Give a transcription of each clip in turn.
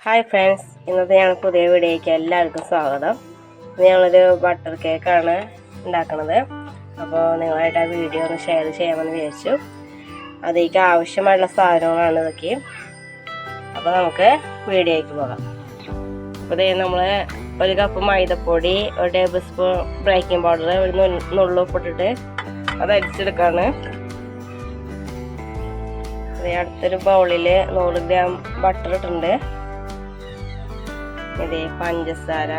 Hi friends, ഇന്നത്തെ ഞങ്ങൾ പുതിയ വീഡിയോയ്ക്ക് എല്ലാവർക്കും സ്വാഗതം. ഇന്ന് ഞങ്ങളൊരു ബട്ടർ കേക്കാണ് ഉണ്ടാക്കുന്നത്. അപ്പോൾ നിങ്ങളായിട്ട് ആ വീഡിയോ ഒന്ന് ഷെയർ ചെയ്യാമെന്ന് വിചാരിച്ചു. അതിലേക്ക് ആവശ്യമായിട്ടുള്ള സാധനങ്ങളാണ് ഇതൊക്കെ. അപ്പോൾ നമുക്ക് വീഡിയോയ്ക്ക് പോകാം. അപ്പോൾ നമ്മൾ ഒരു കപ്പ് മൈദപ്പൊടി, ഒരു ടേബിൾ സ്പൂൺ ബേക്കിംഗ് പൗഡർ, ഒരു നുള്ളുപ്പിട്ടിട്ട് അത് അരിച്ചെടുക്കാണ്. അടുത്തൊരു ബൗളിൽ 100 ഗ്രാം ബട്ടർ ഇട്ടുണ്ട്. ഇതേ പഞ്ചസാര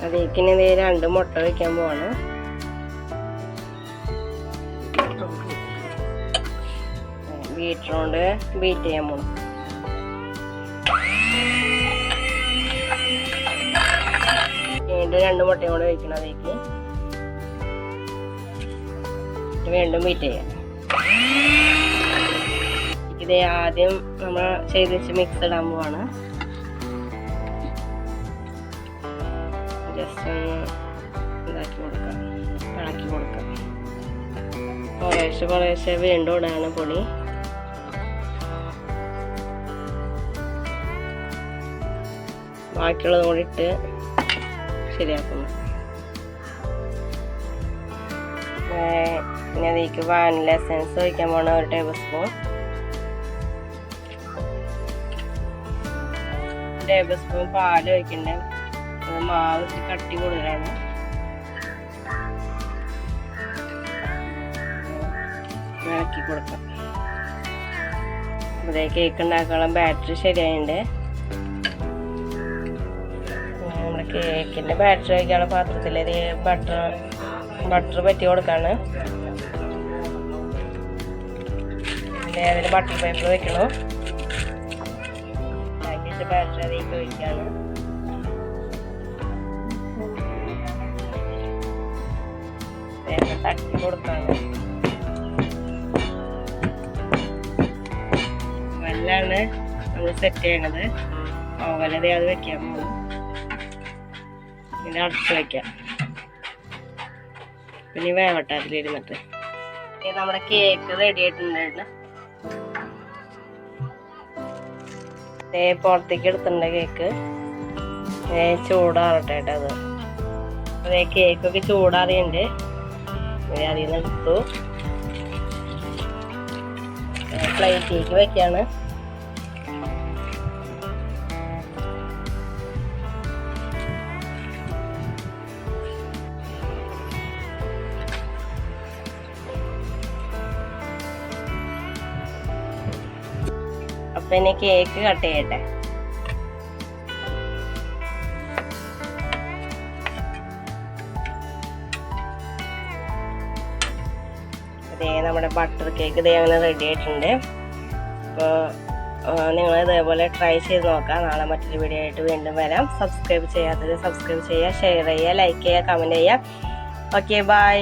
അതേക്ക് ഇതേ 2 മുട്ട വയ്ക്കാൻ പോവാണ്. ബീറ്ററുകൊണ്ട് ബീറ്റ് ചെയ്യാൻ പോണം. വീണ്ടും 2 മുട്ടയും കൂടെ വയ്ക്കണം. അതേക്ക് വീണ്ടും ബീറ്റ് ചെയ്യാം. ഇതേ ആദ്യം നമ്മൾ ചെയ്ത് വെച്ച് മിക്സ് ഇടാൻ പോവാണ്. ജസ്റ്റ് ഒന്ന് ഇതാക്കി കൊടുക്കാം, ഇളക്കി കൊടുക്കാം. കുറേശ്ശെ വീണ്ടും ഇടാണ് പൊടി. ബാക്കിയുള്ളതും കൂടി ഇട്ട് ശരിയാക്കുന്നു. പിന്നെ അതിലേക്ക് വാനില എസൻസ് ഒഴിക്കാൻ പോണ 1 ടേബിൾ സ്പൂൺ. ടേബിൾ സ്പൂൺ പാൽ ഒഴിക്കണ്ടേ. മാവ് കട്ടി കൂടുതലാണ്. ഇളക്കി കൊടുക്കാം. ഇവിടെ കേക്ക് ഉണ്ടാക്കാനുള്ള ബാറ്ററി ശരിയായിട്ടുണ്ട്. നമ്മുടെ കേക്കിന്റെ ബാറ്ററി വയ്ക്കാനുള്ള പാത്രത്തിൽ ബട്ടർ പറ്റി കൊടുക്കാണ്. അതിൽ ബട്ടർ പേപ്പർ വെക്കണം. ബാറ്ററി അതിലേക്ക് ഒഴിക്കാണ്. തട്ടി കൊടുക്കാണ്. വെല്ലാണ് നമ്മൾ സെറ്റ് ചെയ്യണത്. ഓവലതേ അത് വെക്കാൻ പോകും. പിന്നെ അടച്ച് വെക്കാം. പിന്നെ വേവട്ടെ അതിലിരുന്നിട്ട്. നമ്മുടെ കേക്ക് റെഡി ആയിട്ടുണ്ടായിരുന്നു. പുറത്തേക്ക് എടുത്തിട്ടുണ്ട് കേക്ക്. ചൂടാറട്ടെ അത്. അതേ കേക്കൊക്കെ ചൂടാറിയുണ്ട്. അതിൽ നിന്ന് എടുത്തു പ്ലേറ്റിലേക്ക് വെക്കാണ്. അപ്പൊ ഇനി കേക്ക് കട്ട് ചെയ്യട്ടെ. ഇതേ നമ്മുടെ ബട്ടർ കേക്ക് ഇതേ അങ്ങനെ റെഡി ആയിട്ടുണ്ട്. അപ്പോൾ നിങ്ങൾ ഇതേപോലെ ട്രൈ ചെയ്ത് നോക്കാം. നാളെ മറ്റൊരു വീഡിയോ ആയിട്ട് വീണ്ടും വരാം. സബ്സ്ക്രൈബ് ചെയ്യാത്തത് സബ്സ്ക്രൈബ് ചെയ്യുക, ഷെയർ ചെയ്യുക, ലൈക്ക് ചെയ്യുക, കമൻറ്റ് ചെയ്യുക. Okay, by.